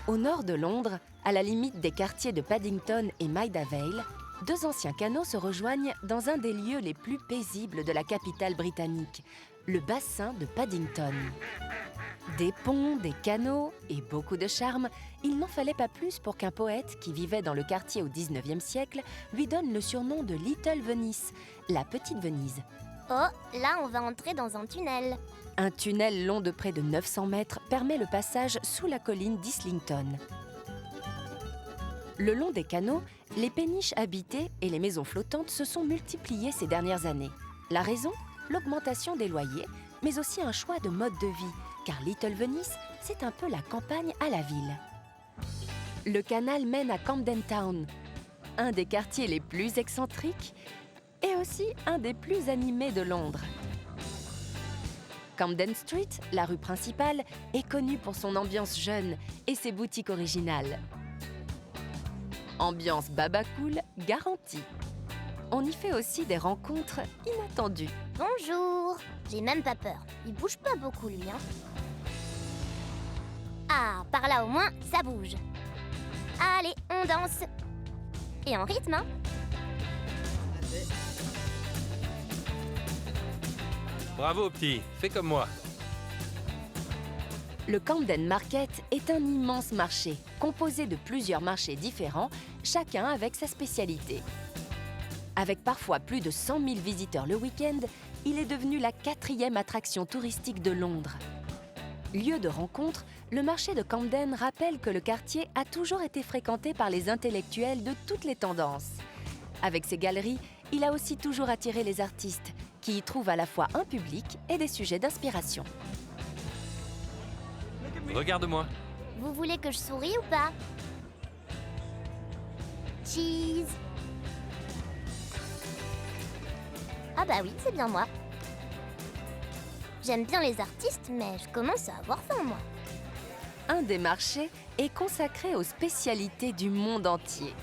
Au nord de Londres, à la limite des quartiers de Paddington et Maida Vale, deux anciens canaux se rejoignent dans un des lieux les plus paisibles de la capitale britannique, le bassin de Paddington. Des ponts, des canaux et beaucoup de charme, il n'en fallait pas plus pour qu'un poète qui vivait dans le quartier au XIXe siècle lui donne le surnom de Little Venice, la petite Venise. Oh, là on va entrer dans un tunnel. Un tunnel long de près de 900 mètres permet le passage sous la colline d'Islington. Le long des canaux, les péniches habitées et les maisons flottantes se sont multipliées ces dernières années. La raison ? L'augmentation des loyers, mais aussi un choix de mode de vie, car Little Venice, c'est un peu la campagne à la ville. Le canal mène à Camden Town, un des quartiers les plus excentriques et aussi un des plus animés de Londres. Camden Street, la rue principale, est connue pour son ambiance jeune et ses boutiques originales. Ambiance baba cool garantie. On y fait aussi des rencontres inattendues. Bonjour. J'ai même pas peur. Il bouge pas beaucoup lui, hein. Ah, par là au moins, ça bouge. Allez, on danse. Et en rythme, hein. Bravo petit, fais comme moi. Le Camden Market est un immense marché, composé de plusieurs marchés différents, chacun avec sa spécialité. Avec parfois plus de 100 000 visiteurs le week-end, il est devenu la 4e attraction touristique de Londres. Lieu de rencontre, le marché de Camden rappelle que le quartier a toujours été fréquenté par les intellectuels de toutes les tendances. Avec ses galeries, il a aussi toujours attiré les artistes, qui y trouvent à la fois un public et des sujets d'inspiration. Regarde-moi. Vous voulez que je sourie ou pas? Cheese. Ah bah oui, c'est bien moi. J'aime bien les artistes, mais je commence à avoir faim, moi. Un des marchés est consacré aux spécialités du monde entier.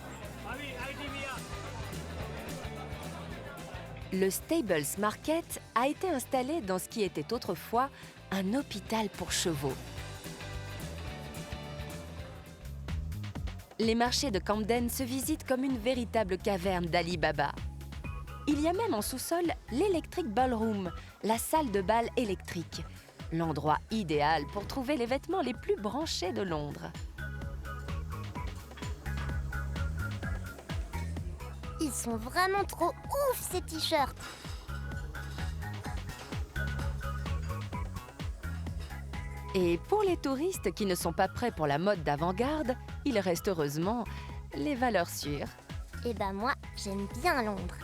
Le Stables Market a été installé dans ce qui était autrefois un hôpital pour chevaux. Les marchés de Camden se visitent comme une véritable caverne d'Ali Baba. Il y a même en sous-sol l'Electric Ballroom, la salle de bal électrique, l'endroit idéal pour trouver les vêtements les plus branchés de Londres. Ils sont vraiment trop ouf, ces t-shirts. Et pour les touristes qui ne sont pas prêts pour la mode d'avant-garde, il reste heureusement les valeurs sûres. Eh ben moi, j'aime bien Londres.